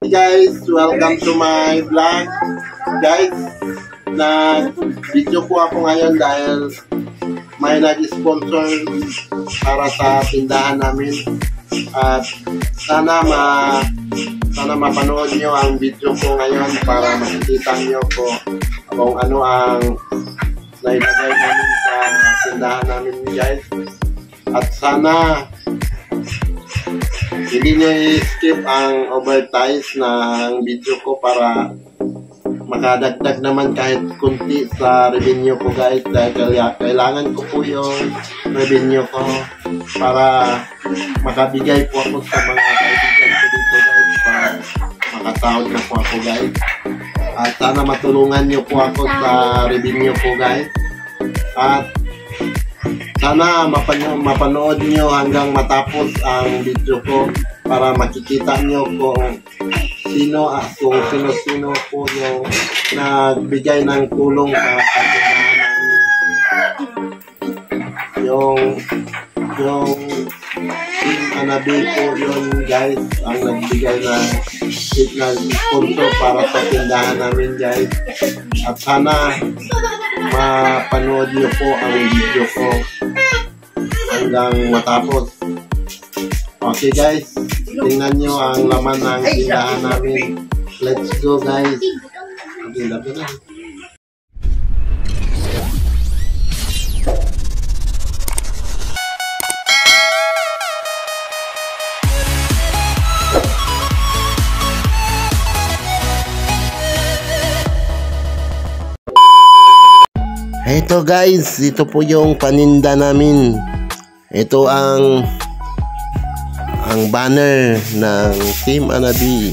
Hey guys, welcome to my vlog. Guys, na video ko ako ngayon dahil may nag-sponsor para sa tindahan namin. At sana mapanood nyo ang video ko ngayon para makikita nyo kung ano ang nailagay namin sa tindahan namin, guys. At sana hindi nyo i-skip ang overtime ng video ko para makadagdag naman kahit kunti sa revenue ko, guys. Dahil kailangan ko po yung revenue ko para makabigay po ako sa mga kaibigan ko dito, guys, para makasahod na po ako, guys. At sana matulungan nyo po ako sa revenue ko, guys. At sana mapanood nyo hanggang matapos ang video ko para makikita nyo kung sino po yung nagbigay ng tulong para sa tindahan namin. Yung Team Anabi po yun, guys, ang nagbigay ng sponsor para sa tindahan namin, guys. At sana mapanood nyo po ang video ko hanggang matapos. Okay, guys, tingnan nyo ang laman ng tindahan namin. Let's go, guys. Okay, labi na. Ito, guys, ito po yung paninda namin. Ito ang banner ng Team Anabi.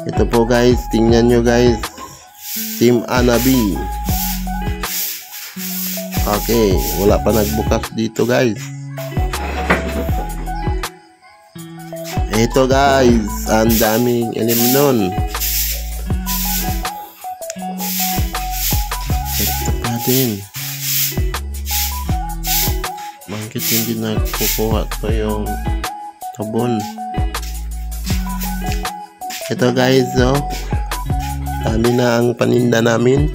Ito po, guys, tingnan nyo, guys. Team Anabi. Okay, wala pa nagbukas dito, guys. Ito, guys, ang daming ilim nun. Din. Bakit hindi nagkukuha ko yung tabon? Ito, guys, oh. Dami na ang paninda namin.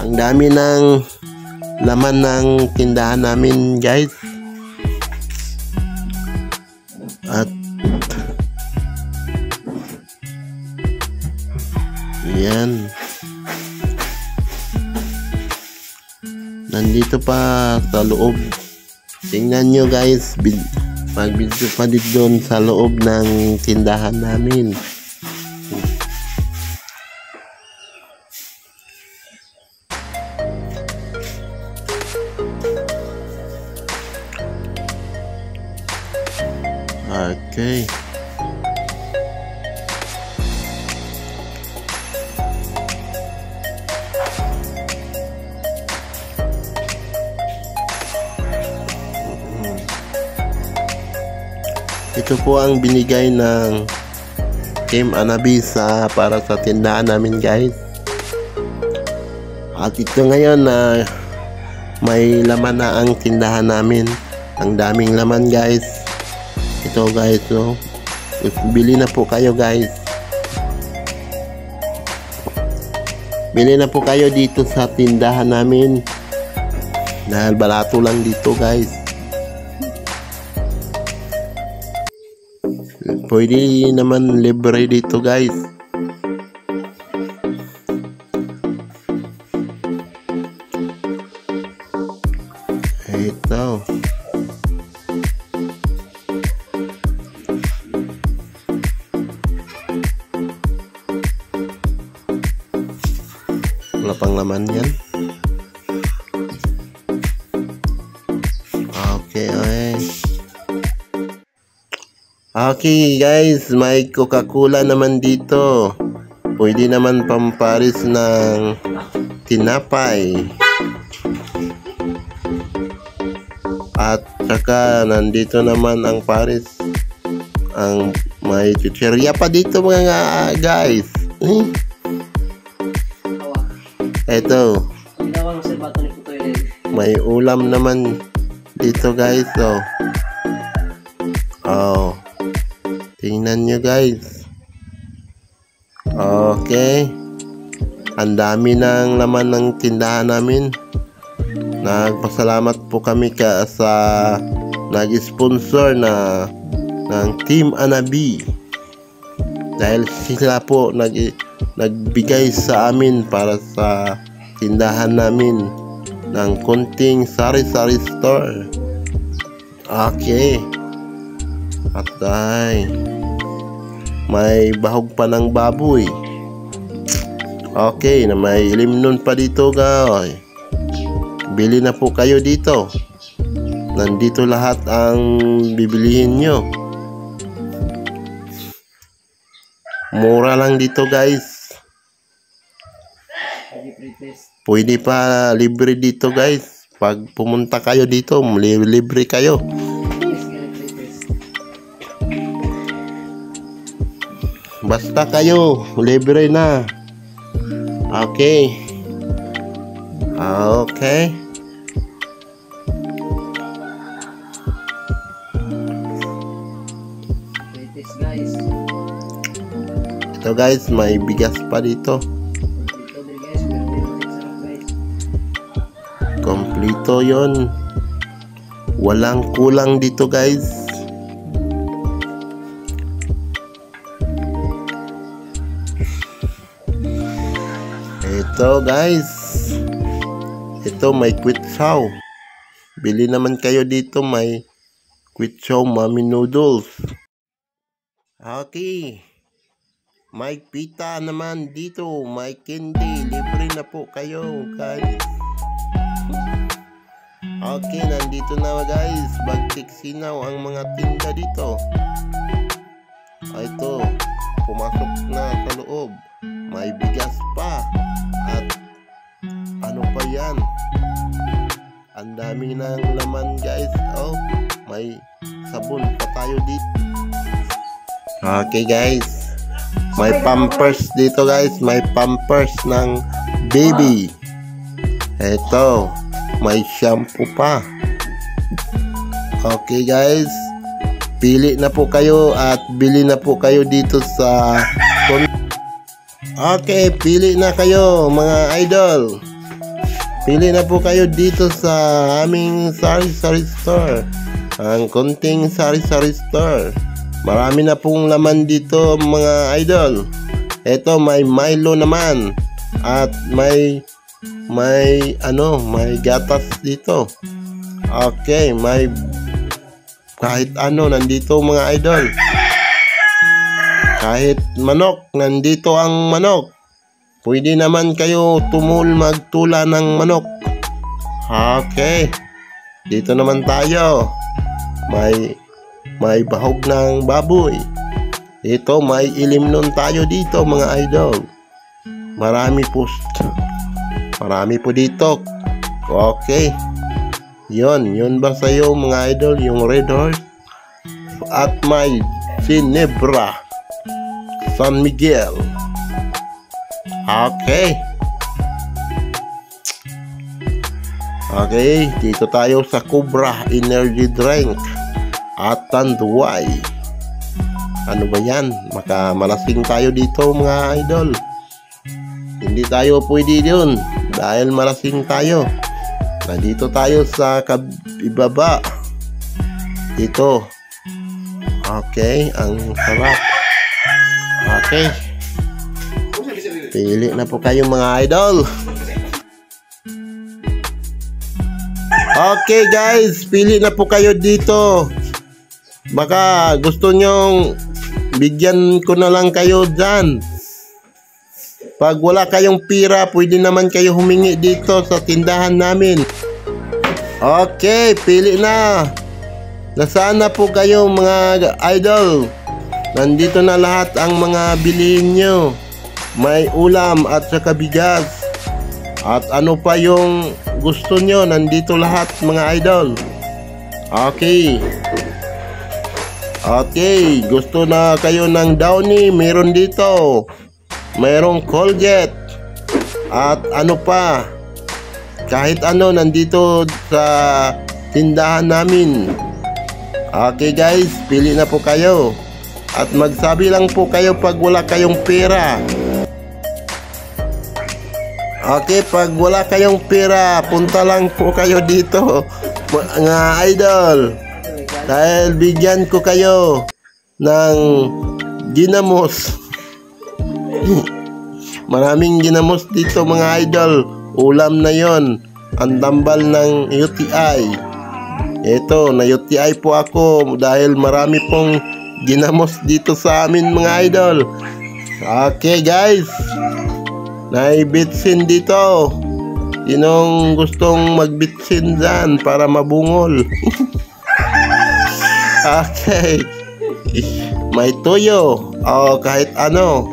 Ang dami ng laman ng tindahan namin, guys. At yan. Nandito pa sa loob. Tingnan nyo, guys, mag-video pa dito doon sa loob ng tindahan namin. Okay. Ito po ang binigay ng Team Anabi para sa tindahan namin, guys. At ito ngayon na may laman na ang tindahan namin. Ang daming laman, guys. Ito, guys, so bili na po kayo, guys. Bili na po kayo dito sa tindahan namin. Dahil barato lang dito, guys. Pwede naman libre dito, guys. Ito. Wala pang laman yan. Okay, okay. Okay, guys, may Coca-Cola naman dito. Pwede naman pamparis ng tinapay. At saka nandito naman ang paris. Ang may chichirya pa dito, mga guys. Ito. May ulam naman dito, guys. Oh. Tingnan nyo, guys. Okay. Ang dami ng laman ng tindahan namin. Nagpasalamat po kami sa nag-sponsor ng Team Anabi. Dahil sila po nagbigay sa amin para sa tindahan namin ng konting sari-sari store. Okay. At may bahog pa ng baboy. Okay, na may limnon pa dito, guys. Bili na po kayo dito. Nandito lahat ang bibilihin nyo. Mura lang dito, guys. Pwede pa libre dito, guys. Pag pumunta kayo dito, libre kayo. Basta kayo, libre na. Okay. Okay. Ito guys, may bigas pa dito. Kompleto yon. Walang kulang dito guys. Ito guys, ito may kwitsaw. Bili naman kayo dito, may kwitsaw mami noodles. Okay, may pita naman dito, may candy. Libre na po kayo guys. Okay, nandito na guys, Bagtik Sinaw ang mga tinda dito. Ito, pumasok na sa loob. May bigas pa. At ano pa yan? Ang dami ng laman guys. Oh, may sabon pa tayo dito. Okay guys, may pampers dito guys. May pampers ng baby. Ito, may shampoo pa. Okay guys, pili na po kayo at bili na po kayo dito sa Okay, pili na kayo mga idol. Pili na po kayo dito sa aming sari-sari store. Ang konting sari-sari store. Marami na pong laman dito mga idol. Ito may Milo naman. At may gatas dito. Okay, may kahit ano nandito mga idol. Kahit manok, nandito ang manok. Pwede naman kayo magtula ng manok. Okay. Dito naman tayo. May bahog ng baboy. Ito, may ilimnon tayo dito mga idol. Marami po dito. Okay. Yun ba sa'yo mga idol, yung Red Horse? At may Ginebra San Miguel. Okay. Okay, dito tayo sa Cobra Energy Drink at Tanduay. Ano ba yan? Malasing tayo dito mga idol. Hindi tayo pwede yun dahil malasing tayo. Nandito tayo sa ibaba. Dito. Okay, ang sarap. Okay. Pili na po kayo mga idol. Okay guys, pili na po kayo dito. Baka gusto nyong bigyan ko na lang kayo dyan. Pag wala kayong pira, pwede naman kayo humingi dito sa tindahan namin. Okay, pili na. Nasaan na po kayo mga idol? Nandito na lahat ang mga bilihin nyo. May ulam at saka bigas. At ano pa yung gusto nyo, nandito lahat mga idol. Okay. Okay, gusto na kayo ng Downy, meron dito. Mayroong Colgate. At ano pa, kahit ano nandito sa tindahan namin. Okay guys, pili na po kayo. At magsabi lang po kayo pag wala kayong pera. Okay, pag wala kayong pera, punta lang po kayo dito, mga idol. Dahil bigyan ko kayo ng ginamos. Maraming ginamos dito mga idol. Ulam na yon. Ang tambal ng UTI. Ito, na UTI po ako dahil marami pong ginamos dito sa amin mga idol. Okay guys, naibitsin dito. Sinong gustong magbitsin dyan para mabungol? Okay. May tuyo. O kahit ano.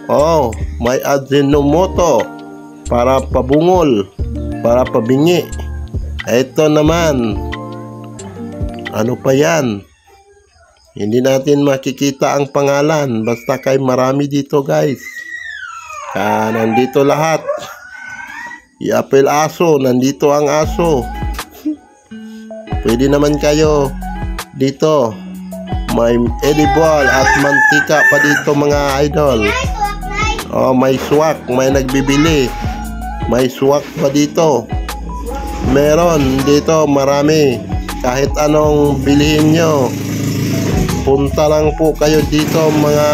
Oh, may Ajinomoto para pabungol, para pabingi. Ito naman. Ano pa yan? Hindi natin makikita ang pangalan. Basta kay marami dito guys. Nandito lahat. I-apel aso. Nandito ang aso. Pwede naman kayo dito. May edible at mantika pa dito mga idol. Oh, may swak, may nagbibili. May swak pa dito. Meron dito marami. Kahit anong bilhin nyo, punta lang po kayo dito mga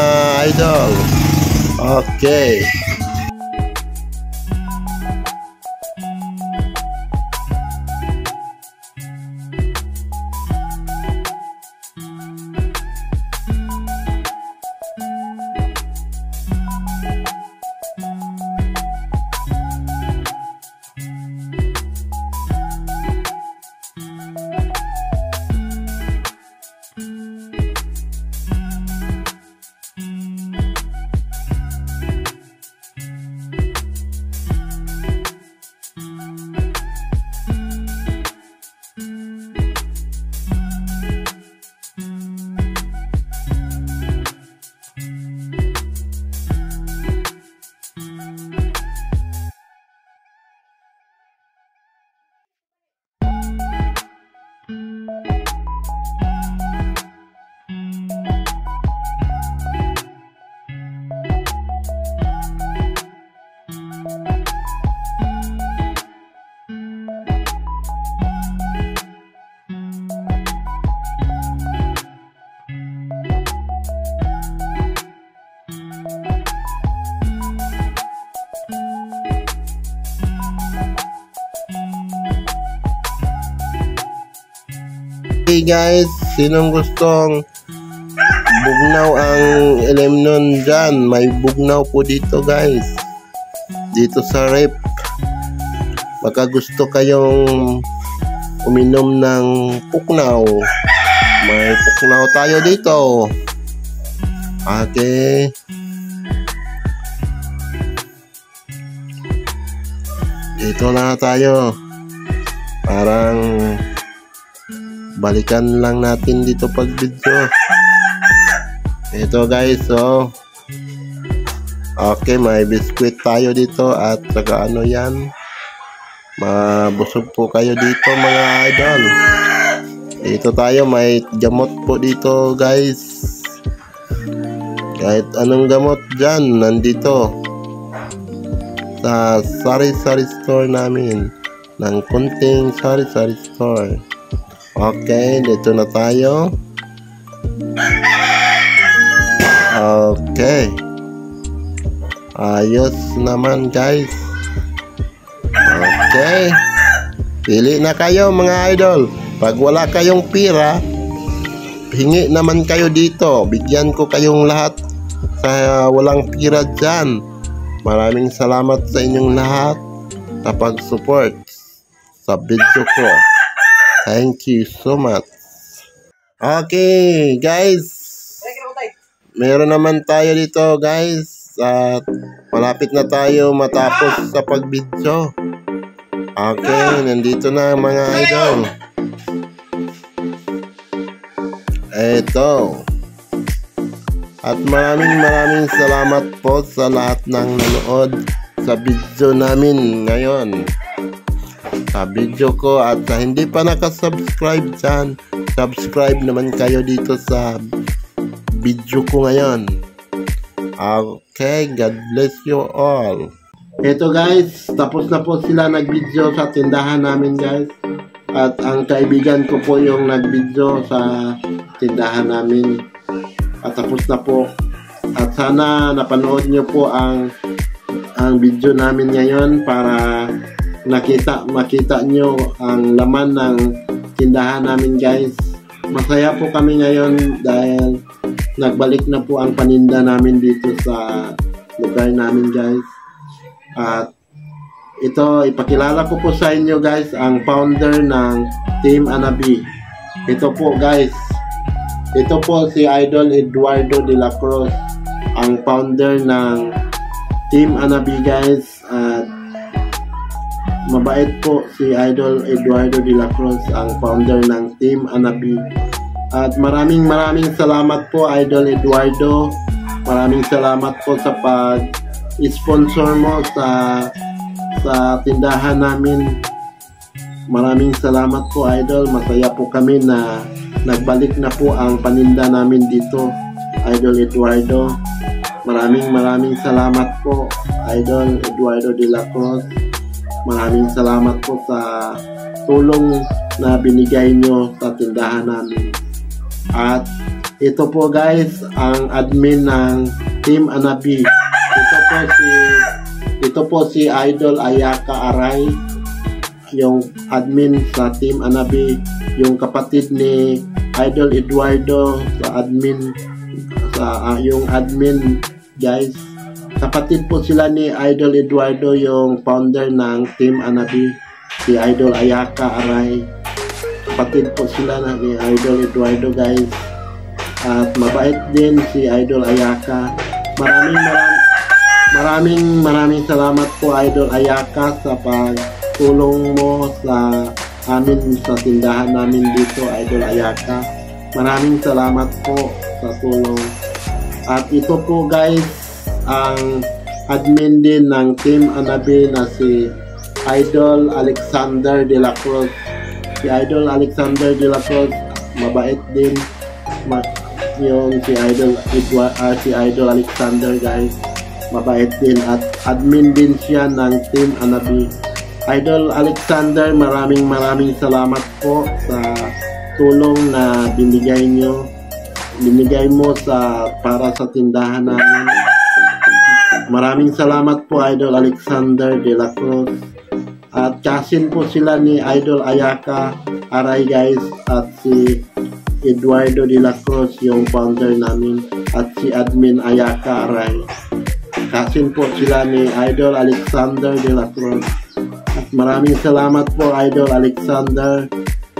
idol. Okay. Okay guys, sinong gustong bugnaw ang Elemnon dyan? May bugnaw po dito guys. Dito sa rep. Baka gusto kayong uminom ng puknaw. May puknaw tayo dito. Okay. Dito na tayo. Parang balikan lang natin dito pag video. Ito guys, so okay, may biskwit tayo dito at saka ano yan, mabusog po kayo dito mga idol. Dito tayo, may gamot po dito guys. Kahit anong gamot dyan, nandito sa sari-sari store namin, ng kunting sari-sari store. Okay, dito na tayo. Okay. Ayos naman guys. Okay. Pili na kayo mga idol. Pag wala kayong pira, hingi naman kayo dito. Bigyan ko kayong lahat sa walang pira dyan. Maraming salamat sa inyong lahat sa pag-support sa video ko. Thank you so much. Okay, guys. Meron naman tayo dito, guys. At malapit na tayo matapos sa pag-video. Okay, nandito na mga idol. Eto. At maraming salamat po sa lahat ng nanood sa video namin ngayon. Sa video ko, at sa hindi pa nakasubscribe dyan, subscribe naman kayo dito sa video ko ngayon. Okay, God bless you all. Ito guys, tapos na po sila nag-video sa tindahan namin guys. At ang kaibigan ko po yung nag-video sa tindahan namin. At tapos na po. At sana napanood nyo po ang video namin ngayon para makita nyo ang laman ng tindahan namin guys. Masaya po kami ngayon dahil nagbalik na po ang paninda namin dito sa lugar namin guys. At ito, ipakilala ko po sa inyo guys ang founder ng Team Anabi. Ito po guys, ito po si Idol Eduardo de la Cruz, ang founder ng Team Anabi guys. At mabait po si Idol Eduardo de la Cruz, ang founder ng Team Anabi. At maraming salamat po Idol Eduardo. Maraming salamat po sa pag-sponsor mo sa tindahan namin. Maraming salamat po Idol. Masaya po kami na nagbalik na po ang paninda namin dito Idol Eduardo. Maraming salamat po Idol Eduardo de la Cruz. Maraming salamat po sa tulong na binigay nyo sa tindahan namin. At ito po guys ang admin ng Team Anabi. Ito po si Idol Ayaka Aray, yung admin sa Team Anabi, yung kapatid ni Idol Eduardo sa admin, yung admin guys. Kapatid po sila ni Idol Eduardo, yung founder ng Team Anabi, si Idol Ayaka Aray. Kapatid po sila ni Idol Eduardo guys. At mabait din si Idol Ayaka. Maraming salamat po Idol Ayaka sa pagtulong mo sa amin sa tindahan namin dito Idol Ayaka. Maraming salamat po sa tulong. At ito po guys ang admin din ng Team Anabi na si Idol Alexander de la Cruz. Si Idol Alexander de la Cruz mabait din yung si Idol Alexander guys, mabait din at admin din siya ng Team Anabi. Idol Alexander, maraming salamat po sa tulong na binigay mo para sa tindahan namin. Maraming salamat po Idol Alexander de la Cruz. At kasin po sila ni Idol Ayaka Aray guys, at si Eduardo de la Cruz yung founder namin, at si admin Ayaka Aray. Kasin po sila ni Idol Alexander de la Cruz. At maraming salamat po Idol Alexander.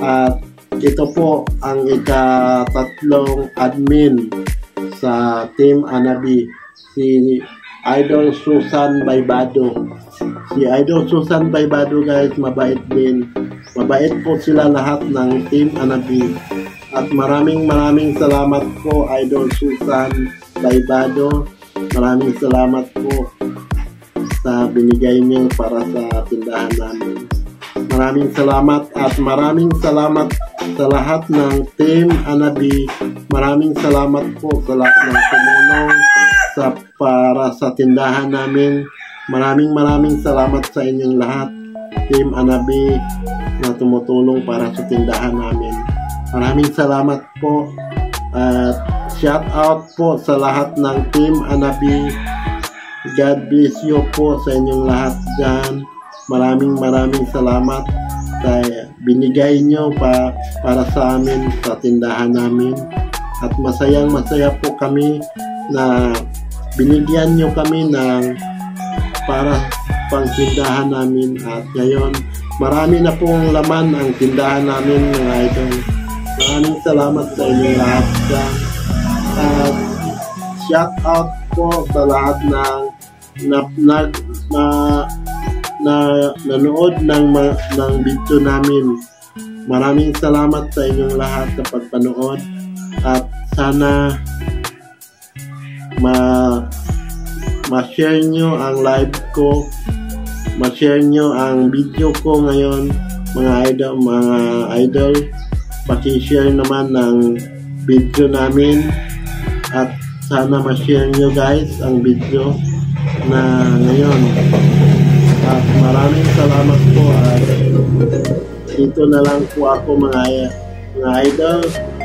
At ito po ang ika-3 admin sa Team Anabi, si Idol Susan Baybado. Si Idol Susan Baybado guys, mabait din. Mabait po sila lahat ng Team Anabi. At maraming salamat po Idol Susan Baybado. Maraming salamat po sa binigay niyo para sa tindahan namin. Maraming salamat at maraming salamat sa lahat ng Team Anabi. Maraming salamat po sa lahat ng tumulong para sa tindahan namin. Maraming salamat sa inyong lahat Team Anabi na tumutulong para sa tindahan namin. Maraming salamat po at shout out po sa lahat ng Team Anabi. God bless you po sa inyong lahat dyan. Maraming salamat sa binigay nyo para sa amin sa tindahan namin. At masaya po kami na binigyan nyo kami ng para pang tindahan namin. At ngayon marami na pong laman ang tindahan namin mga idol. Maraming salamat sa inyong lahat dyan. At shout out po sa lahat ng nanood ng video namin. Maraming salamat sa inyong lahat sa pagpanood. At sana ma-share nyo ang live ko, ma-share nyo ang video ko ngayon mga idol. Paki-share naman ng video namin at sana ma-share nyo guys ang video na ngayon. At maraming salamat po at dito na lang po ako mga idol.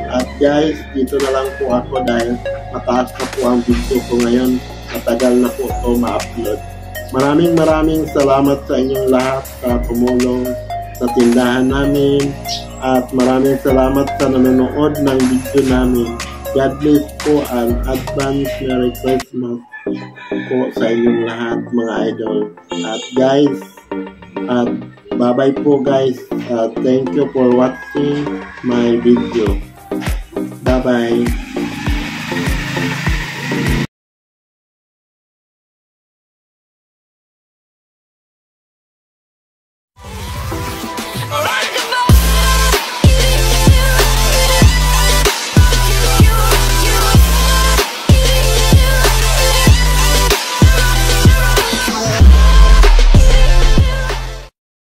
At guys, dito na lang po ako dahil mataas na po ang video ko ngayon. Matagal na po ito ma-upload. Maraming salamat sa inyong lahat sa tumulong sa tindahan namin. At maraming salamat sa nanonood ng video namin. God bless po and advance Merry Christmas po sa inyong lahat mga idol. At guys, at bye-bye po guys. Thank you for watching my video. Bye-bye.